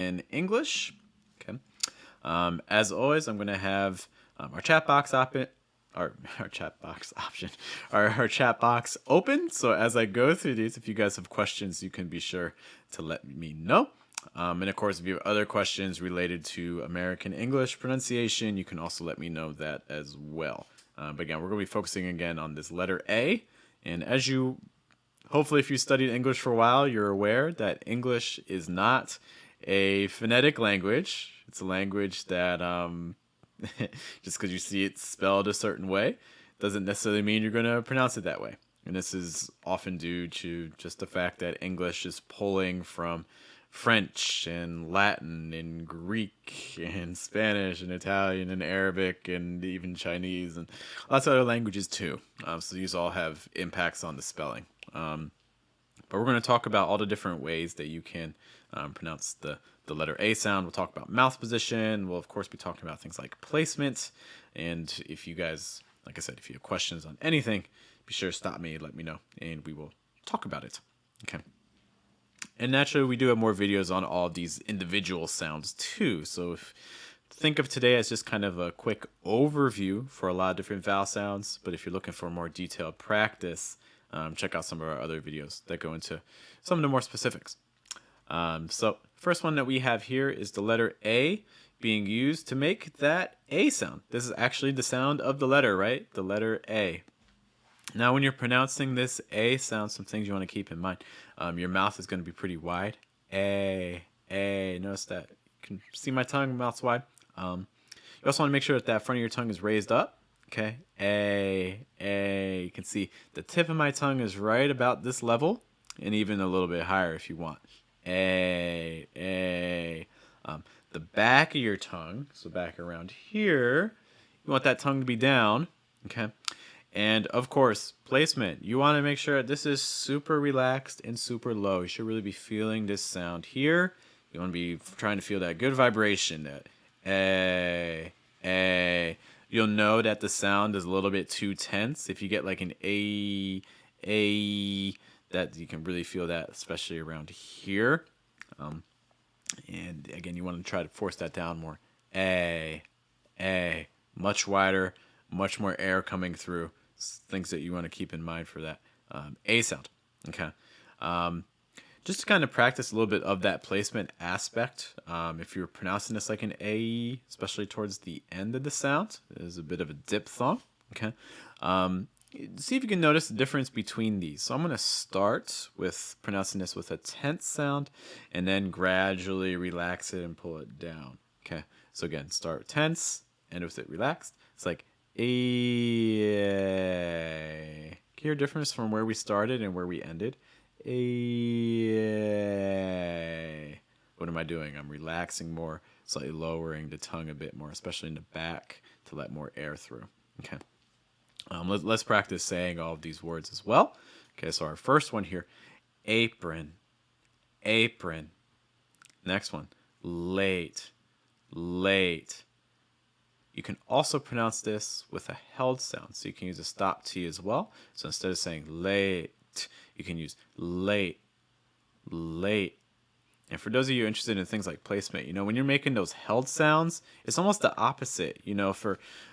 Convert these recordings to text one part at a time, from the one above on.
in English. Okay. As always, I'm going to have our chat box open. Our chat box option, our chat box open. So as I go through these, if you guys have questions, you can be sure to let me know. And of course, if you have other questions related to American English pronunciation, you can also let me know that as well. But again, we're going to be focusing again on this letter A. And as you, hopefully, if you studied English for a while, you're aware that English is not a phonetic language. It's a language that just because you see it spelled a certain way doesn't necessarily mean you're going to pronounce it that way. And this is often due to just the fact that English is pulling from French and Latin and Greek and Spanish and Italian and Arabic and even Chinese and lots of other languages too. So these all have impacts on the spelling. But we're going to talk about all the different ways that you can pronounce the letter A sound. We'll talk about mouth position. We'll, of course, be talking about things like placement. And if you guys, like I said, if you have questions on anything, be sure to stop me, let me know, and we will talk about it. Okay. And naturally, we do have more videos on all of these individual sounds too. So think of today as just kind of a quick overview for a lot of different vowel sounds. But if you're looking for more detailed practice, check out some of our other videos that go into some of the more specifics. So first one that we have here is the letter A being used to make that A sound. This is actually the sound of the letter, right? The letter A. Now, when you're pronouncing this A sound, some things you want to keep in mind. Your mouth is going to be pretty wide. A. Notice that. You can see my tongue, mouth's wide. You also want to make sure that front of your tongue is raised up. Okay. A. You can see the tip of my tongue is right about this level and even a little bit higher if you want. A. The back of your tongue, so back around here, you want that tongue to be down. Okay. And of course, placement. You want to make sure this is super relaxed and super low. You should really be feeling this sound here. You want to be trying to feel that good vibration. That A. You'll know that the sound is a little bit too tense. If you get like an A, that you can really feel that, especially around here. And again, you want to try to force that down more. A. Much wider, much more air coming through. Things that you want to keep in mind for that A sound. Okay. Just to kind of practice a little bit of that placement aspect. If you're pronouncing this like an A, especially towards the end of the sound, there's a bit of a diphthong. Okay. See if you can notice the difference between these. So I'm going to start with pronouncing this with a tense sound and then gradually relax it and pull it down. Okay. So again, start tense, end with it relaxed. It's like A. Can you hear a difference from where we started and where we ended? A. What am I doing? I'm relaxing more, slightly lowering the tongue a bit more, especially in the back to let more air through. Okay. Let's practice saying all of these words as well. Okay, so our first one here, apron. Next one, late. You can also pronounce this with a held sound, so you can use a stop T as well. So instead of saying late, you can use late. And for those of you interested in things like placement, when you're making those held sounds, it's almost the opposite.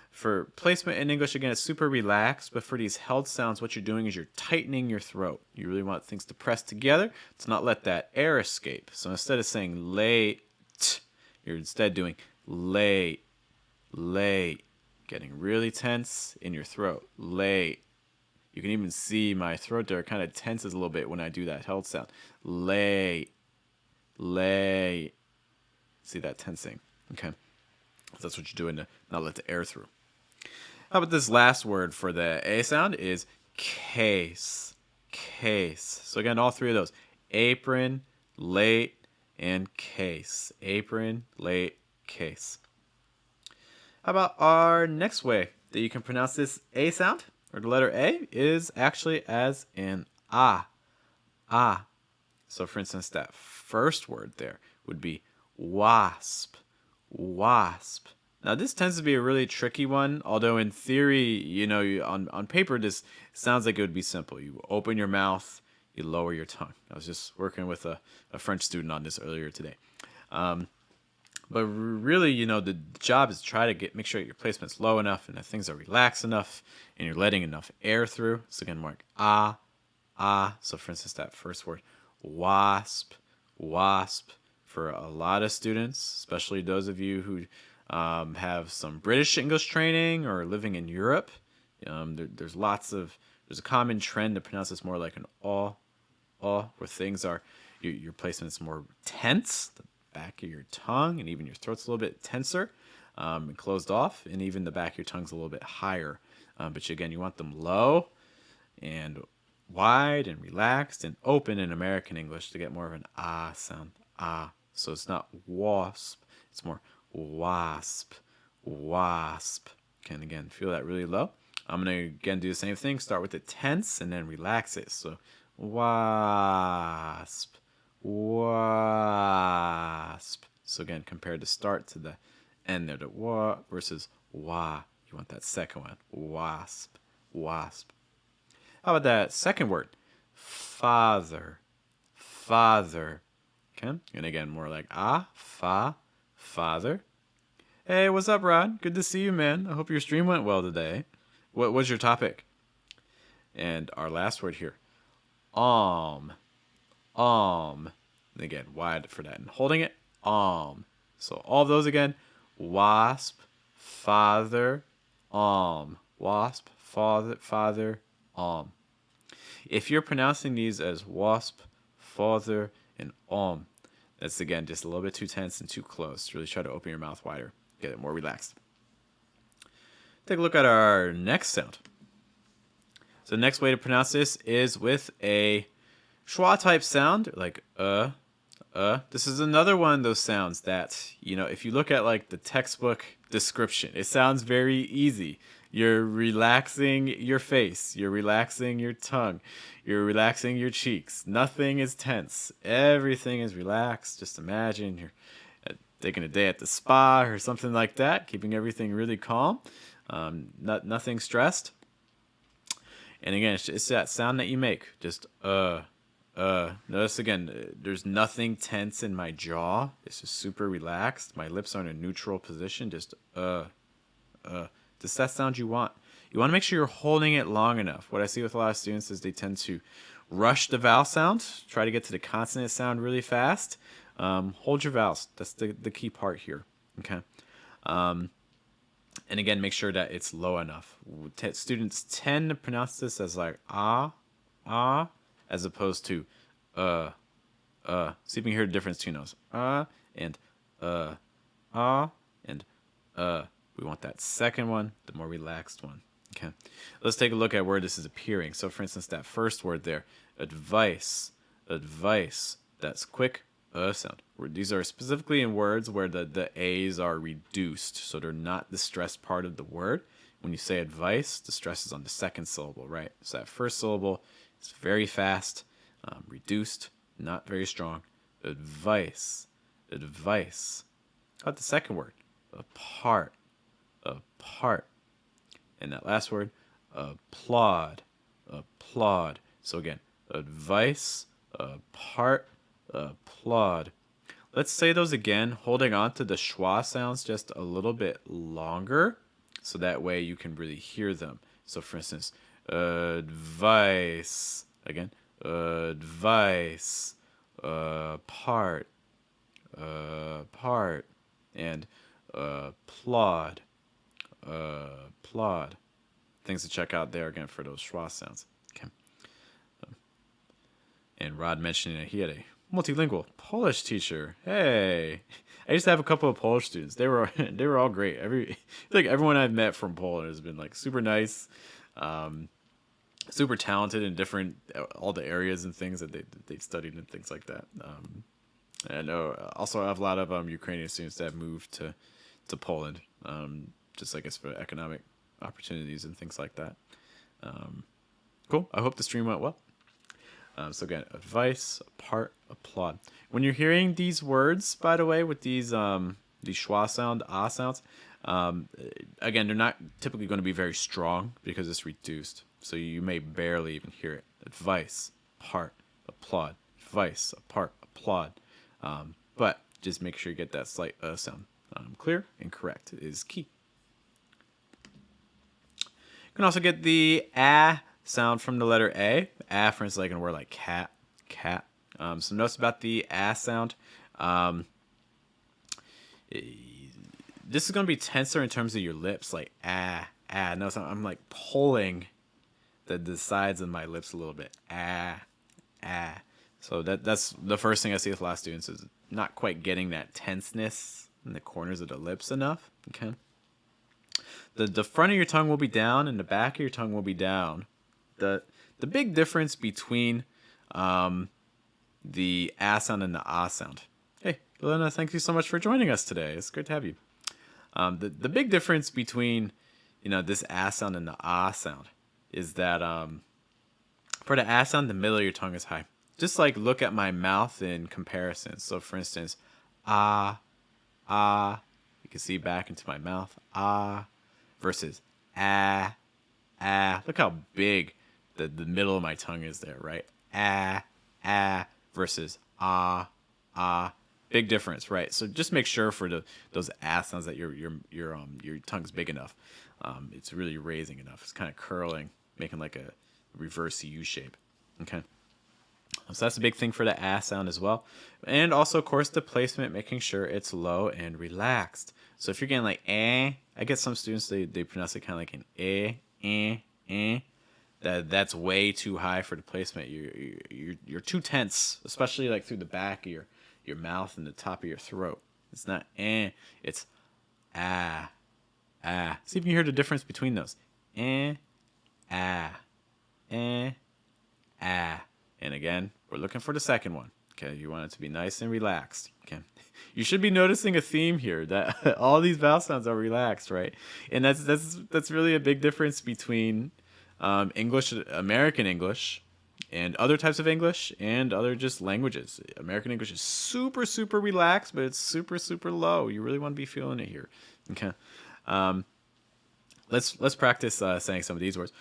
For placement in English, again, it's super relaxed, but for these held sounds, what you're doing is you're tightening your throat. You really want things to press together to not let that air escape. So instead of saying late, you're instead doing late, getting really tense in your throat, late. You can even see my throat there kind of tenses a little bit when I do that held sound. Late. See that tensing? Okay. So that's what you're doing to not let the air through. How about this last word for the A sound is case. So again, all three of those. Apron, late, and case. Apron, late, case. How about our next way that you can pronounce this A sound, or the letter A, is actually as an ah. So for instance, that first word there would be wasp. Now this tends to be a really tricky one, although in theory, on paper, this sounds like it would be simple. You open your mouth, you lower your tongue. I was just working with a French student on this earlier today. But really, the job is to try to make sure your placement's low enough and that things are relaxed enough and you're letting enough air through. So again, more like ah. So for instance, that first word, wasp, wasp. For a lot of students, especially those of you who have some British English training or living in Europe, there's a common trend to pronounce this more like an where things are, your placement is more tense, the back of your tongue and even your throat's a little bit tenser and closed off, and even the back of your tongue's a little bit higher. But again, you want them low and wide and relaxed and open in American English to get more of an ah sound. Ah. So it's not wasp, it's more wasp, wasp. And again, feel that really low. I'm going to again do the same thing. Start with the tense and then relax it. So wasp, wasp. So again, compare the start to the end there, the wa versus wa. You want that second one, wasp, wasp. How about that second word? Father, father. Okay, and again, more like father. Hey, what's up, Rod? Good to see you, man. I hope your stream went well today. What was your topic? And our last word here, and again, wide for that. And holding it, So all of those again, wasp, father, wasp, father, If you're pronouncing these as wasp, father, and that's again just a little bit too tense and too close. Really try to open your mouth wider, get it more relaxed. Take a look at our next sound. So the next way to pronounce this is with a schwa type sound, like This is another one of those sounds that, if you look at like the textbook description, it sounds very easy. You're relaxing your face. You're relaxing your tongue. You're relaxing your cheeks. Nothing is tense. Everything is relaxed. Just imagine you're taking a day at the spa or something like that, keeping everything really calm, nothing stressed. And again, it's that sound that you make. Just Notice again, there's nothing tense in my jaw. It's just super relaxed. My lips are in a neutral position. Just Just that sound you want. You want to make sure you're holding it long enough. What I see with a lot of students is they tend to rush the vowel sound, try to get to the consonant sound really fast. Hold your vowels. That's the key part here. Okay. And again, make sure that it's low enough. Students tend to pronounce this as like ah, as opposed to See if you can hear the difference between those. And and We want that second one, the more relaxed one. Okay. Let's take a look at where this is appearing. So for instance, that first word there, advice, that's quick sound. These are specifically in words where the A's are reduced, so they're not the stressed part of the word. When you say advice, the stress is on the second syllable, right? So that first syllable is very fast, reduced, not very strong. Advice. How about the second word? Apart. And that last word, applaud. So again, advice, apart, applaud. Let's say those again, holding on to the schwa sounds just a little bit longer, so that way you can really hear them. So for instance, advice. Again, advice, apart, and applaud. Things to check out there again for those schwa sounds. Okay. And Rod mentioned that he had a multilingual Polish teacher. Hey, I used to have a couple of Polish students. They were all great. Everyone I've met from Poland has been like super nice, super talented in all the areas and things that they studied and things like that. I know also I have a lot of Ukrainian students that have moved to Poland, just I guess for economic opportunities and things like that. Cool. I hope the stream went well. So again, advice, apart, applaud. When you're hearing these words, by the way, with these schwa sound, sounds, again, they're not typically going to be very strong because it's reduced. So you may barely even hear it. Advice, apart, applaud. Advice, apart, applaud. But Just make sure you get that slight sound. Clear and correct is key. You can also get the sound from the letter A. For instance, like in a word like cat, cat. So notice about the sound. This is going to be tenser in terms of your lips, like Notice I'm like pulling the sides of my lips a little bit. So that's the first thing I see with a lot of students is not quite getting that tenseness in the corners of the lips enough. Okay. The front of your tongue will be down and the back of your tongue will be down. The big difference between the sound and the sound. Hey, Elena, thank you so much for joining us today. It's great to have you. The big difference between this sound and the sound is that for the sound, the middle of your tongue is high. Just like look at my mouth in comparison. So for instance, you can see back into my mouth, versus Look how big the middle of my tongue is there, right? Versus big difference, right? So just make sure for those sounds that your tongue's big enough. It's really raising enough. It's kind of curling, making like a reverse U shape. Okay. So that's a big thing for the sound as well. And also, of course, the placement, making sure it's low and relaxed. So if you're getting like I get some students, they pronounce it kind of like an that's way too high for the placement. You're too tense, especially like through the back of your mouth and the top of your throat. It's not it's See if you can hear the difference between those. And again, we're looking for the second one. Okay, you want it to be nice and relaxed. Okay, you should be noticing a theme here that all these vowel sounds are relaxed, right? And that's really a big difference between English, American English, and other types of English and other just languages. American English is super, super relaxed, but it's super, super low. You really want to be feeling it here. Okay, let's practice saying some of these words.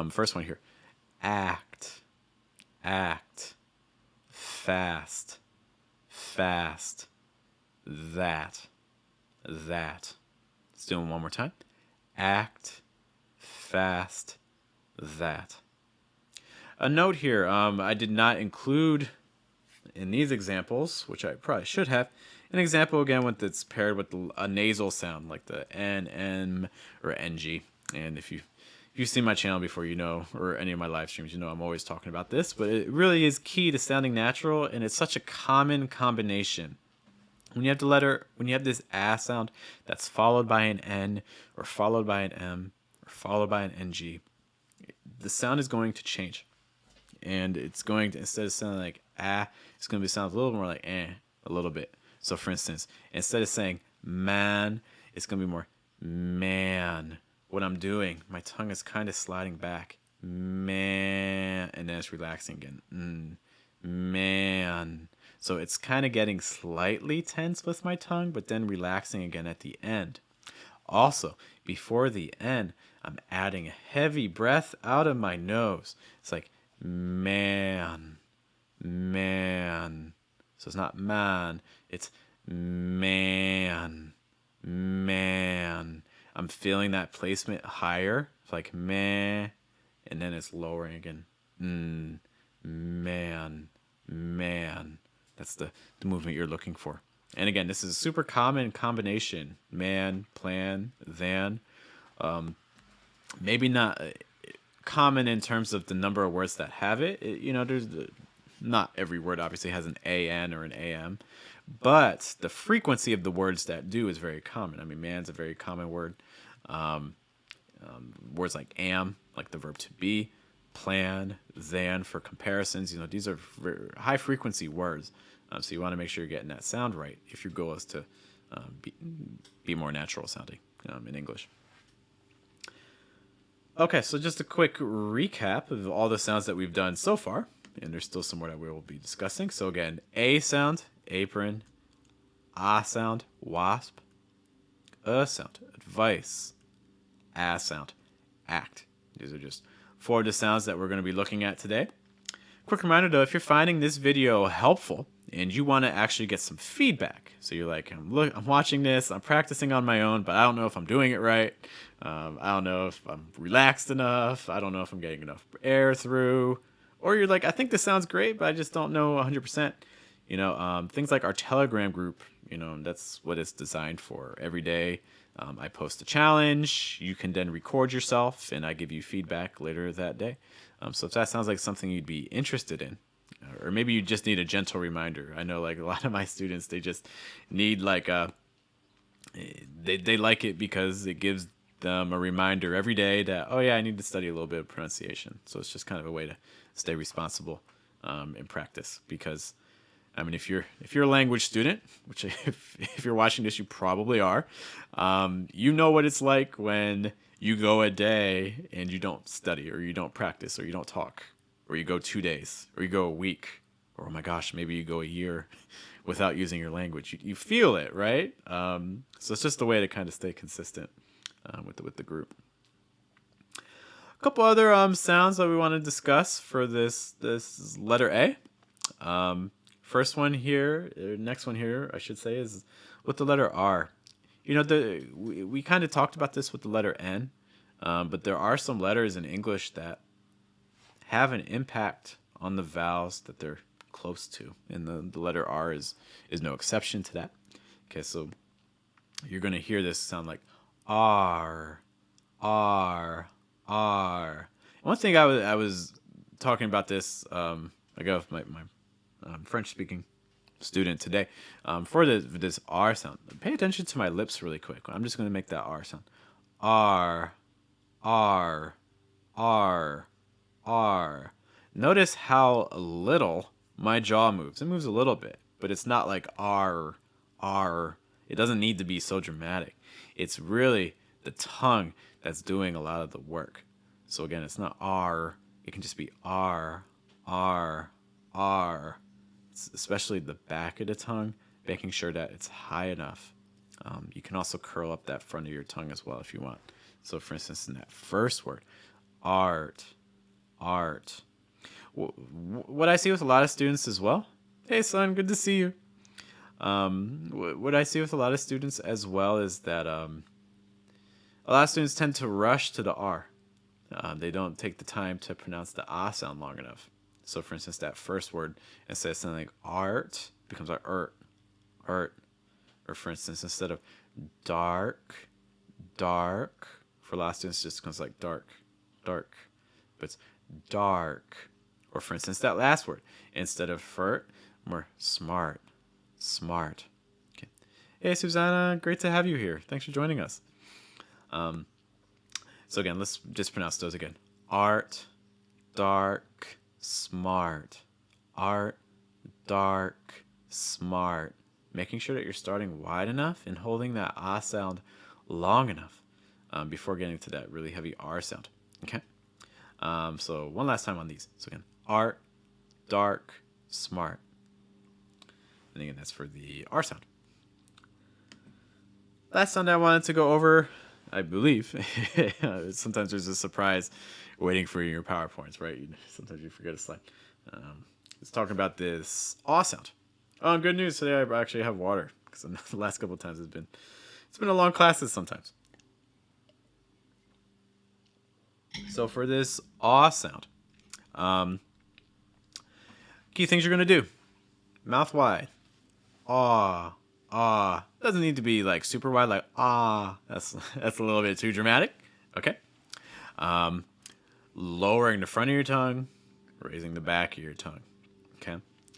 First one here, act, fast, that. Let's do it one more time. Act, fast, that. A note here, I did not include in these examples, which I probably should have, an example again that's paired with a nasal sound like the N, M, or NG. And if you've seen my channel before, or any of my live streams, I'm always talking about this, but it really is key to sounding natural, and it's such a common combination. When you have this sound that's followed by an N, or followed by an M, or followed by an NG, the sound is going to change. And it's going to, instead of sounding like it's going to sound a little more like a little bit. So for instance, instead of saying man, it's going to be more man. What I'm doing, my tongue is kind of sliding back, man, and then it's relaxing again, man. So it's kind of getting slightly tense with my tongue, but then relaxing again at the end. Also, before the end, I'm adding a heavy breath out of my nose. It's like man. So it's not man, it's man. I'm feeling that placement higher, like meh, and then it's lowering again. Man. That's the movement you're looking for. And again, this is a super common combination. Man, plan, than. Maybe not common in terms of the number of words that have it. There's not every word obviously has an an or an am, but the frequency of the words that do is very common. I mean, man's a very common word. Words like am, like the verb to be, plan, than for comparisons. These are very high frequency words. So you want to make sure you're getting that sound right if your goal is to be more natural sounding in English. Okay, so just a quick recap of all the sounds that we've done so far. And there's still some more that we will be discussing. So again, A sound, apron. Sound, wasp. Sound, advice. Sound, act. These are just 4 of the sounds that we're going to be looking at today. Quick reminder though, if you're finding this video helpful and you want to actually get some feedback. So you're like, I'm watching this, I'm practicing on my own, but I don't know if I'm doing it right. I don't know if I'm relaxed enough. I don't know if I'm getting enough air through. Or you're like, I think this sounds great, but I just don't know 100%. Things like our Telegram group, that's what it's designed for. Every day, I post a challenge. You can then record yourself, and I give you feedback later that day. So if that sounds like something you'd be interested in, or maybe you just need a gentle reminder. I know, like, a lot of my students, they just need like they like it because it gives them a reminder every day that, oh yeah, I need to study a little bit of pronunciation. So it's just kind of a way to stay responsible in practice. Because I mean, if you're a language student, which if you're watching this, you probably are, you know what it's like when you go a day and you don't study, or you don't practice, or you don't talk, or you go 2 days, or you go a week, or oh my gosh, maybe you go a year without using your language. You feel it, right? So it's just a way to kind of stay consistent with the group. A couple other sounds that we want to discuss for this letter A. Next one here, I should say, is with the letter R. We kind of talked about this with the letter N, but there are some letters in English that have an impact on the vowels that they're close to, and the letter R is no exception to that. Okay, so you're going to hear this sound like R, R, R. One thing I was talking about this, I got with my French-speaking student today, for this R sound. Pay attention to my lips really quick. I'm just going to make that R sound. R, R, R, R. Notice how little my jaw moves. It moves a little bit, but it's not like R, R. It doesn't need to be so dramatic. It's really the tongue that's doing a lot of the work. So again, it's not R. It can just be R, R, R. Especially the back of the tongue, making sure that it's high enough. You can also curl up that front of your tongue as well if you want. So for instance, in that first word, art, art. What I see with a lot of students as well, hey son, good to see you. What I see with a lot of students as well is that a lot of students tend to rush to the R. They don't take the time to pronounce the ah sound long enough. So for instance, that first word, instead of sounding like art, becomes like art. Or for instance, instead of dark, dark, for a lot of students, it just becomes like dark. But it's dark. Or for instance, that last word, instead of furt, more smart. Okay. Hey, Susanna, great to have you here. Thanks for joining us. So again, let's just pronounce those again. Art, dark, smart. Art, dark, smart. Making sure that you're starting wide enough and holding that ah sound long enough before getting to that really heavy R sound. Okay? So one last time on these. So again, art, dark, smart. And again, that's for the R sound. Last sound I wanted to go over, I believe. Sometimes there's a surprise waiting for you in your PowerPoints, right? Sometimes you forget a slide. Let's talk about this aw sound. Oh, good news. Today I actually have water, because the last couple of times it's been a long classes sometimes. So for this aw sound, key things you're going to do. Mouth wide. Ah, ah. Doesn't need to be like super wide, like ah. That's a little bit too dramatic. Okay. Lowering the front of your tongue, raising the back of your tongue. Okay.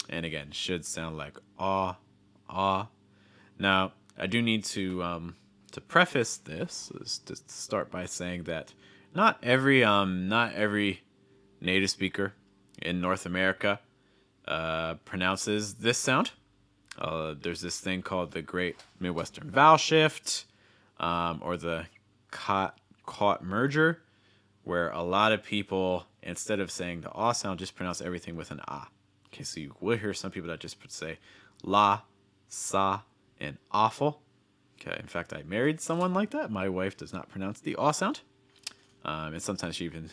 And again, should sound like ah, ah. Now, I do need to preface this, to start by saying that not every native speaker in North America pronounces this sound. There's this thing called the Great Midwestern Vowel Shift, or the caught merger, where a lot of people, instead of saying the ah sound, just pronounce everything with an ah. Okay, so you will hear some people that just say la, sa, and awful. Okay, in fact, I married someone like that. My wife does not pronounce the ah sound. And sometimes she even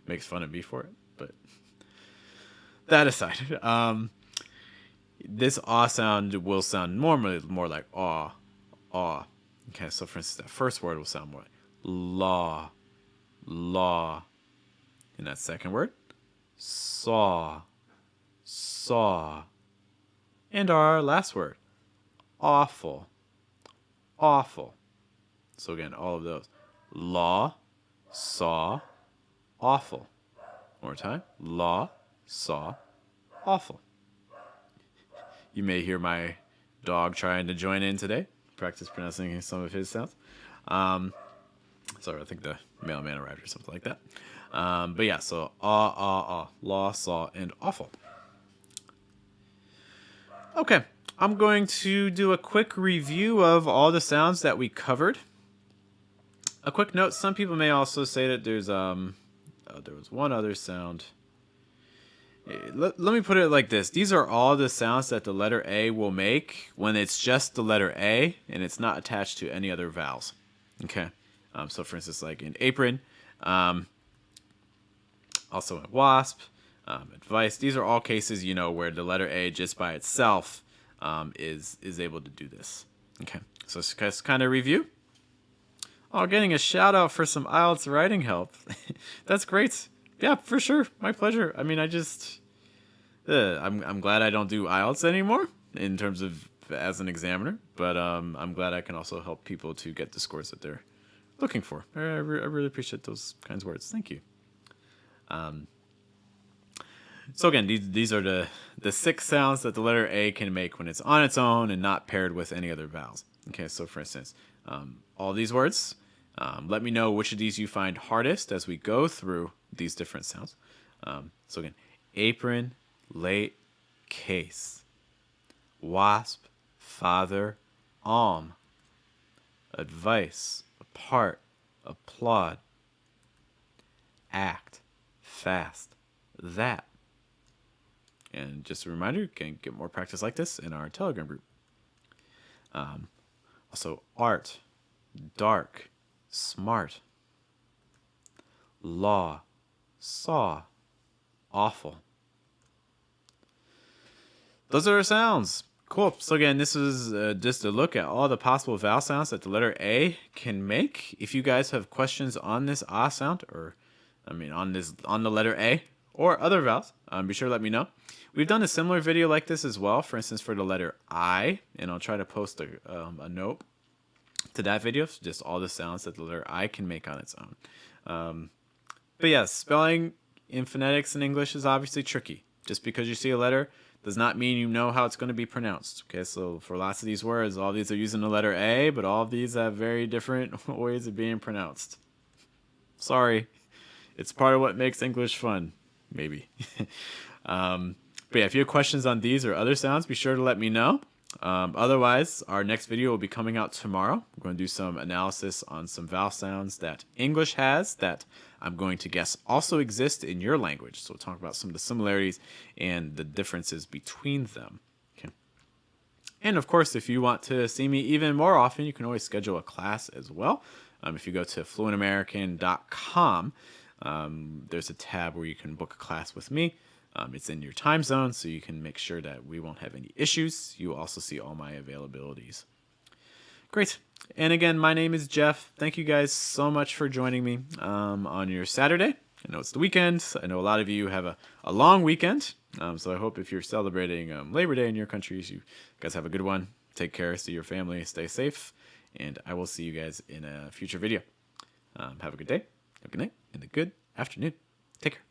makes fun of me for it. But that aside, this ah sound will sound normally more like ah, ah. Okay, so for instance, that first word will sound more like law, law. And that second word, saw, saw. And our last word, awful, awful. So again, all of those. Law, saw, awful. One more time. Law, saw, awful. You may hear my dog trying to join in today. Practice pronouncing some of his sounds. Sorry, I think the mailman arrived or something like that. But yeah, so law, saw, and awful. Okay, I'm going to do a quick review of all the sounds that we covered. A quick note, some people may also say that there was one other sound. Let me put it like this. These are all the sounds that the letter A will make when it's just the letter A and it's not attached to any other vowels. Okay. So for instance, like in apron, also in wasp, advice. These are all cases, where the letter A just by itself is able to do this. Okay. So let's kind of review. Oh, getting a shout out for some IELTS writing help. That's great. Yeah, for sure. My pleasure. I mean, I'm glad I don't do IELTS anymore in terms of as an examiner, but I'm glad I can also help people to get the scores that they're looking for. I really appreciate those kinds of words. Thank you. So again, these are the 6 sounds that the letter A can make when it's on its own and not paired with any other vowels. Okay, so for instance, all these words, let me know which of these you find hardest as we go through these different sounds. So again, apron, late, case, wasp, father, advice, apart, applaud, act, fast, that. And just a reminder, you can get more practice like this in our Telegram group. Also, art, dark, smart, law, saw, awful. Those are our sounds. Cool. So again, this is just a look at all the possible vowel sounds that the letter A can make. If you guys have questions on this ah sound, on the letter A or other vowels, be sure to let me know. We've done a similar video like this as well, for instance, for the letter I, and I'll try to post a note to that video, so just all the sounds that the letter I can make on its own. But yeah, spelling in phonetics in English is obviously tricky. Just because you see a letter does not mean you know how it's going to be pronounced. Okay, so for lots of these words, all these are using the letter A, but all of these have very different ways of being pronounced. Sorry. It's part of what makes English fun, maybe. But yeah, if you have questions on these or other sounds, be sure to let me know. Otherwise, our next video will be coming out tomorrow. We're going to do some analysis on some vowel sounds that English has that I'm going to guess also exist in your language. So we'll talk about some of the similarities and the differences between them. Okay. And of course, if you want to see me even more often, you can always schedule a class as well. If you go to fluentamerican.com, there's a tab where you can book a class with me. It's in your time zone, so you can make sure that we won't have any issues. You will also see all my availabilities. Great. And again, my name is Geoff. Thank you guys so much for joining me on your Saturday. I know it's the weekend. I know a lot of you have a long weekend. So I hope if you're celebrating Labor Day in your countries, you guys have a good one. Take care. See your family. Stay safe. And I will see you guys in a future video. Have a good day, a good night, and a good afternoon. Take care.